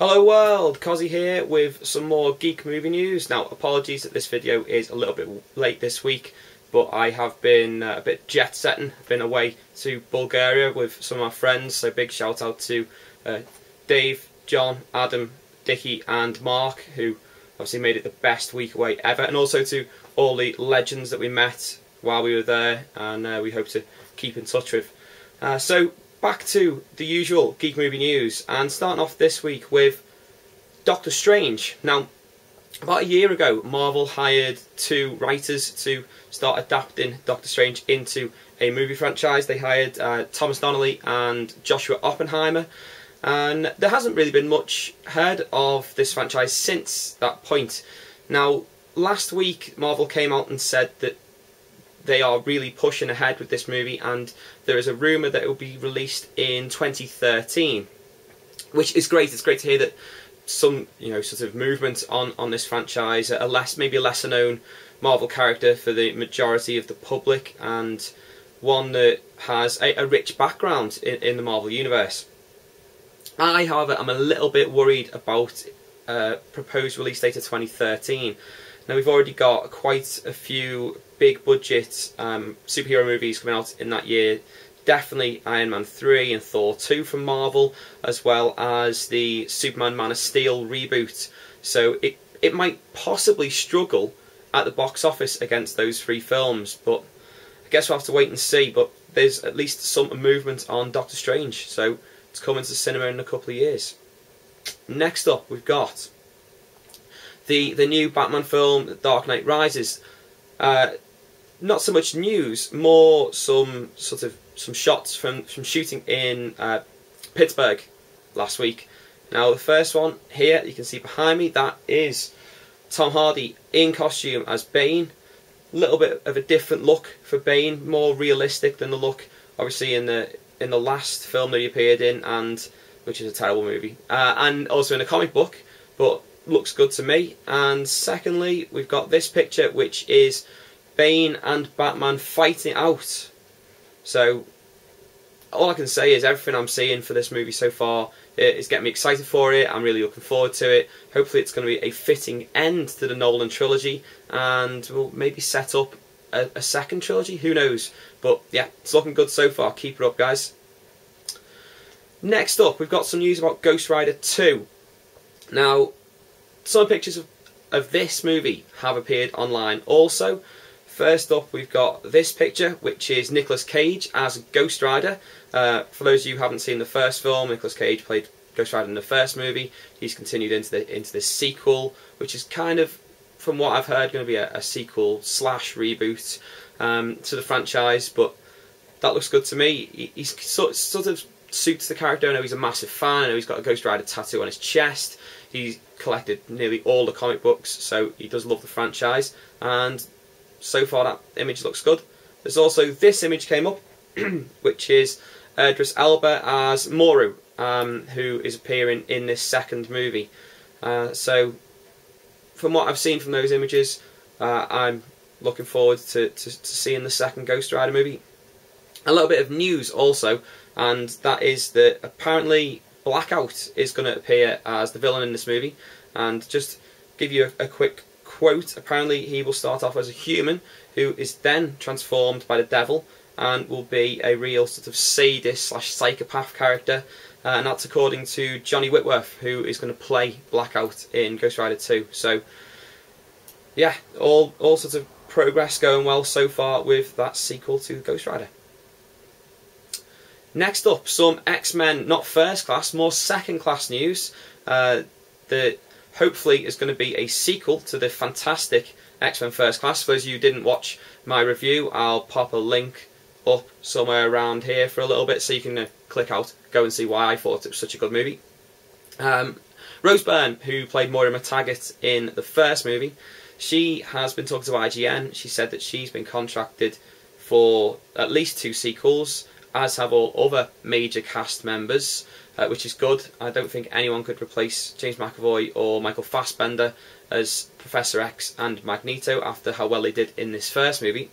Hello world, Cossy here with some more Geek movie news. Now apologies that this video is a little bit late this week, but I have been a bit jet setting. I've been away to Bulgaria with some of my friends, so big shout out to Dave, John, Adam, Dickie and Mark, who obviously made it the best week away ever, and also to all the legends that we met while we were there and we hope to keep in touch with. So back to the usual Geek movie news, and starting off this week with Doctor Strange. Now, about a year ago, Marvel hired two writers to start adapting Doctor Strange into a movie franchise. They hired Thomas Donnelly and Joshua Oppenheimer, and there hasn't really been much heard of this franchise since that point. Now, last week, Marvel came out and said that they are really pushing ahead with this movie, and there is a rumour that it will be released in 2013, which is great. It's great to hear that some, sort of movement on this franchise, maybe a lesser known Marvel character for the majority of the public, and one that has a rich background in the Marvel universe. I, however, am a little bit worried about proposed release date of 2013. Now, we've already got quite a few big budget superhero movies coming out in that year. Definitely Iron Man 3 and Thor 2 from Marvel, as well as the Superman Man of Steel reboot. So it might possibly struggle at the box office against those three films, but I guess we'll have to wait and see. But there's at least some movement on Doctor Strange, so it's coming to cinema in a couple of years. Next up, we've got the new Batman film, The Dark Knight Rises. Not so much news, more some shots from shooting in Pittsburgh last week. Now the first one here, you can see behind me, that is Tom Hardy in costume as Bane. A little bit of a different look for Bane, more realistic than the look obviously in the last film that he appeared in, and which is a terrible movie, and also in a comic book, but looks good to me. And secondly, we've got this picture, which is Bane and Batman fighting out. So all I can say is everything I'm seeing for this movie so far is getting me excited for it. I'm really looking forward to it. Hopefully it's going to be a fitting end to the Nolan trilogy, and will maybe set up a second trilogy, who knows. But yeah, it's looking good so far. Keep it up, guys. Next up, we've got some news about Ghost Rider 2. Now, some pictures of this movie have appeared online also. First up, we've got this picture, which is Nicolas Cage as Ghost Rider. For those of you who haven't seen the first film, Nicolas Cage played Ghost Rider in the first movie. He's continued into this sequel, which is kind of, from what I've heard, going to be a sequel slash reboot to the franchise. But that looks good to me. He's sort of suits the character. I know he's a massive fan. I know he's got a Ghost Rider tattoo on his chest. He's collected nearly all the comic books, so he does love the franchise, and so far that image looks good. There's also this image came up, which is Idris Elba as Moru, who is appearing in this second movie. So from what I've seen from those images, I'm looking forward to seeing the second Ghost Rider movie. A little bit of news also, and that is that apparently Blackout is going to appear as the villain in this movie. And just give you a quick quote, apparently he will start off as a human who is then transformed by the devil and will be a real sort of sadist slash psychopath character, and that's according to Johnny Whitworth, who is going to play Blackout in Ghost Rider 2. So yeah, all sorts of progress going well so far with that sequel to Ghost Rider. Next up, some X-Men, not first class, more second class news. That hopefully is going to be a sequel to the fantastic X-Men First Class. For those of you who didn't watch my review, I'll pop a link up somewhere around here for a little bit, so you can click out, go and see why I thought it was such a good movie. Rose Byrne, who played Moira McTaggart in the first movie, she has been talking to IGN. She said that she's been contracted for at least 2 sequels, as have all other major cast members, which is good. I don't think anyone could replace James McAvoy or Michael Fassbender as Professor X and Magneto after how well they did in this first movie.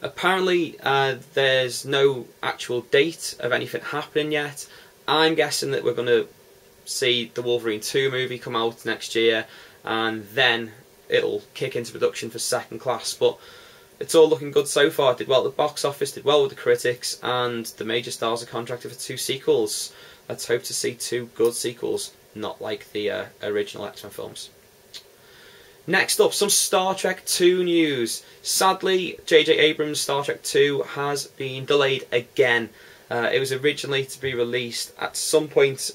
Apparently there's no actual date of anything happening yet. I'm guessing that we're going to see the Wolverine 2 movie come out next year, and then it'll kick into production for Second Class. But it's all looking good so far. It did well at the box office, did well with the critics, and the major stars are contracted for 2 sequels. Let's hope to see 2 good sequels, not like the original X-Men films. Next up, some Star Trek 2 news. Sadly, J.J. Abrams' Star Trek 2 has been delayed again. It was originally to be released at some point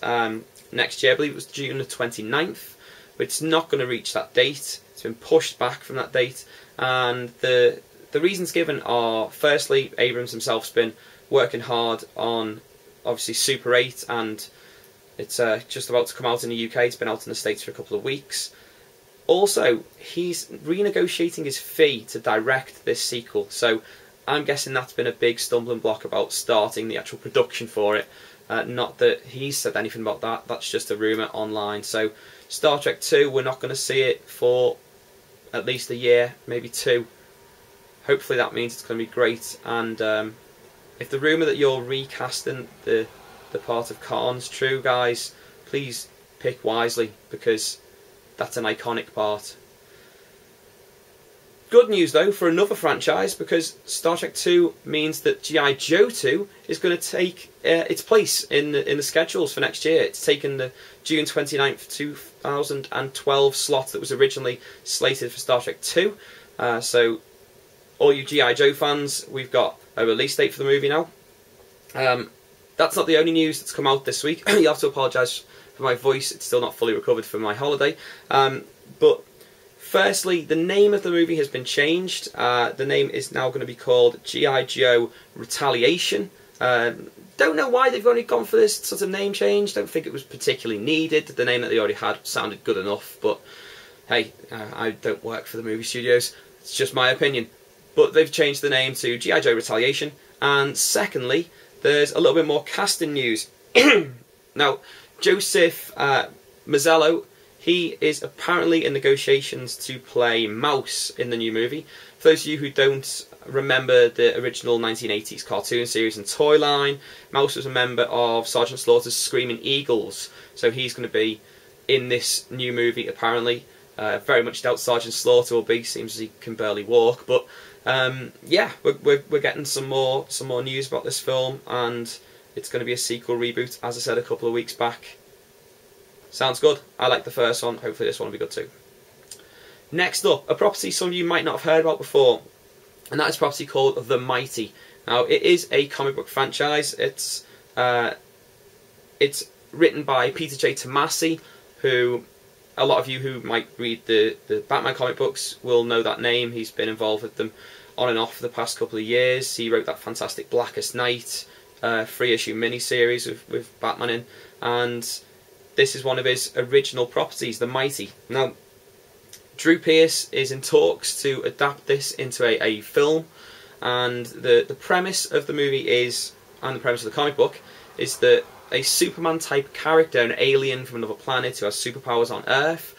next year. I believe it was June the 29th, but it's not going to reach that date. It's been pushed back from that date, and the reasons given are, firstly, Abrams himself's been working hard on, obviously, Super 8, and it's just about to come out in the UK. It's been out in the States for a couple of weeks. Also, he's renegotiating his fee to direct this sequel, so I'm guessing that's been a big stumbling block about starting the actual production for it. Not that he's said anything about that, that's just a rumour online. So Star Trek 2, we're not going to see it for at least a year, maybe 2. Hopefully that means it's going to be great, and if the rumour that you're recasting the part of Khan's true, guys, please pick wisely, because that's an iconic part. Good news though for another franchise, because Star Trek 2 means that G.I. Joe 2 is going to take its place in the schedules for next year. It's taken the June 29th 2012 slot that was originally slated for Star Trek 2. So all you G.I. Joe fans, we've got a release date for the movie now. That's not the only news that's come out this week. You have to apologise for my voice, it's still not fully recovered from my holiday. But firstly, the name of the movie has been changed. The name is now going to be called G.I. Joe Retaliation. Don't know why they've only gone for this sort of name change. Don't think it was particularly needed. The name that they already had sounded good enough. But hey, I don't work for the movie studios. It's just my opinion. But they've changed the name to G.I. Joe Retaliation. And secondly, there's a little bit more casting news. Now, Joseph Mazzello, he is apparently in negotiations to play Mouse in the new movie. For those of you who don't remember the original 1980s cartoon series and toy line, Mouse was a member of Sergeant Slaughter's Screaming Eagles, so he's going to be in this new movie apparently. Very much doubt Sergeant Slaughter will be, seems as he can barely walk, but yeah, we're getting some more news about this film, and it's going to be a sequel reboot, as I said a couple of weeks back. Sounds good. I like the first one. Hopefully this one will be good too. Next up, a property some of you might not have heard about before, and that is a property called The Mighty. Now, it is a comic book franchise. It's written by Peter J. Tomasi, who a lot of you who might read the Batman comic books will know that name. He's been involved with them on and off for the past couple of years. He wrote that fantastic Blackest Night 3-issue miniseries with Batman in, and this is one of his original properties, The Mighty. Now, Drew Pearce is in talks to adapt this into a film, and the premise of the movie is, and the premise of the comic book, is that a Superman-type character, an alien from another planet who has superpowers on Earth,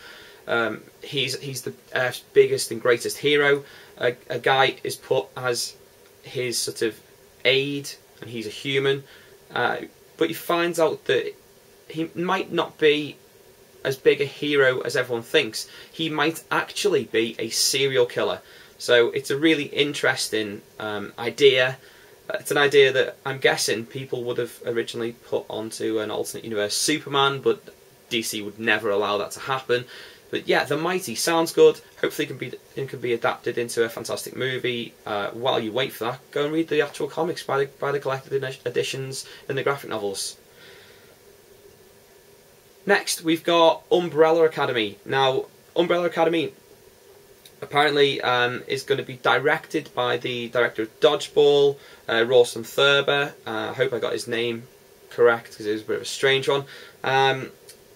he's the Earth's biggest and greatest hero. A guy is put as his sort of aide, and he's a human, but he finds out that he might not be as big a hero as everyone thinks. He might actually be a serial killer. So it's a really interesting idea. It's an idea that I'm guessing people would have originally put onto an alternate universe Superman, but DC would never allow that to happen. But yeah, The Mighty sounds good. Hopefully it can be adapted into a fantastic movie. While you wait for that, go and read the actual comics, buy the collected editions and the graphic novels. Next, we've got Umbrella Academy. Now, Umbrella Academy apparently is going to be directed by the director of Dodgeball, Rawson Thurber. I hope I got his name correct, because it was a bit of a strange one.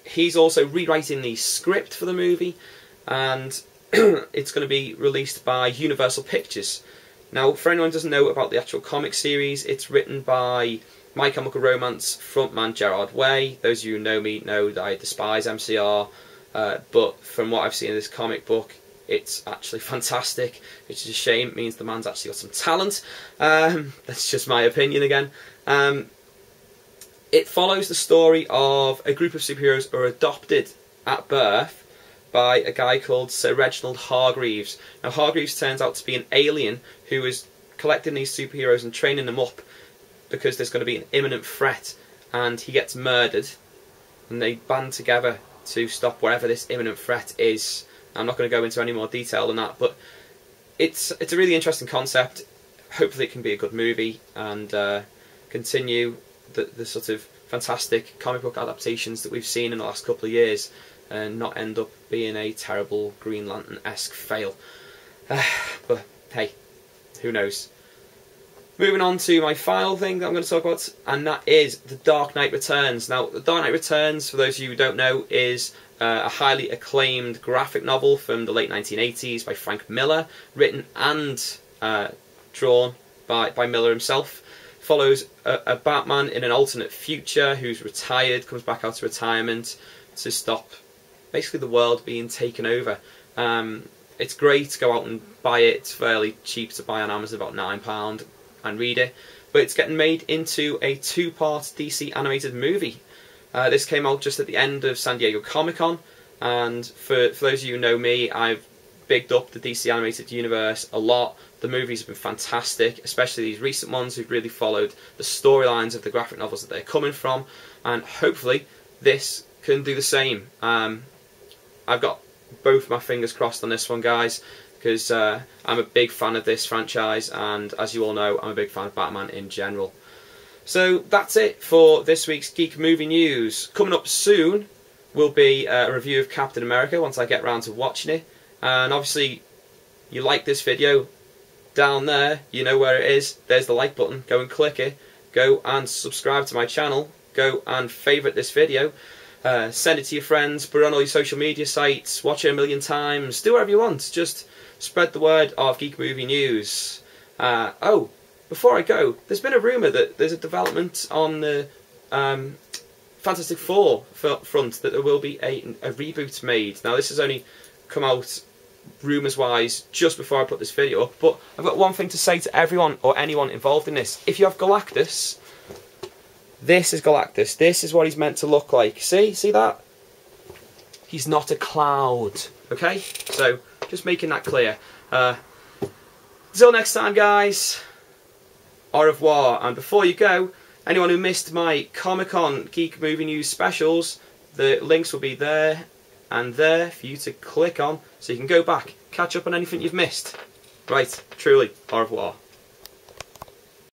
He's also rewriting the script for the movie, and it's going to be released by Universal Pictures. Now, for anyone who doesn't know about the actual comic series, it's written by My Chemical Romance frontman Gerard Way. Those of you who know me know that I despise MCR, but from what I've seen in this comic book, it's actually fantastic, which is a shame. It means the man's actually got some talent. That's just my opinion again. It follows the story of a group of superheroes who are adopted at birth by a guy called Sir Reginald Hargreaves. Now Hargreaves turns out to be an alien who is collecting these superheroes and training them up because there's going to be an imminent threat, and he gets murdered, and they band together to stop whatever this imminent threat is. I'm not going to go into any more detail than that, but it's a really interesting concept. Hopefully it can be a good movie and continue the sort of fantastic comic book adaptations that we've seen in the last couple of years, and not end up being a terrible Green Lantern-esque fail. But hey, who knows. Moving on to my final thing that I'm going to talk about, and that is The Dark Knight Returns. Now, The Dark Knight Returns, for those of you who don't know, is a highly acclaimed graphic novel from the late 1980s by Frank Miller, written and drawn by Miller himself. Follows a Batman in an alternate future who's retired, comes back out of retirement to stop basically the world being taken over. It's great, go out and buy it. It's fairly cheap to buy on Amazon, about £9, and read it. But it's getting made into a 2-part DC animated movie. This came out just at the end of San Diego Comic-Con, and for those of you who know me, I've bigged up the DC animated universe a lot. The movies have been fantastic, especially these recent ones who've really followed the storylines of the graphic novels that they're coming from, and hopefully this can do the same. I've got both my fingers crossed on this one, guys, because I'm a big fan of this franchise, and as you all know, I'm a big fan of Batman in general. So that's it for this week's Geek Movie News. Coming up soon will be a review of Captain America once I get around to watching it. And obviously, you like this video, down there, you know where it is. There's the like button. Go and click it. Go and subscribe to my channel. Go and favourite this video. Send it to your friends. Put it on all your social media sites. Watch it a million times. Do whatever you want. Just spread the word of Geek Movie News. Oh, before I go, there's been a rumour that there's a development on the Fantastic Four front, that there will be a reboot made. Now this has only come out rumours-wise just before I put this video up, but I've got one thing to say to everyone or anyone involved in this. If you have Galactus, this is Galactus. This is what he's meant to look like. See that? He's not a cloud. Okay? So, just making that clear. Until next time, guys. Au revoir. And before you go, anyone who missed my Comic-Con Geek Movie News specials, the links will be there and there for you to click on, so you can go back, catch up on anything you've missed. Right, truly, au revoir.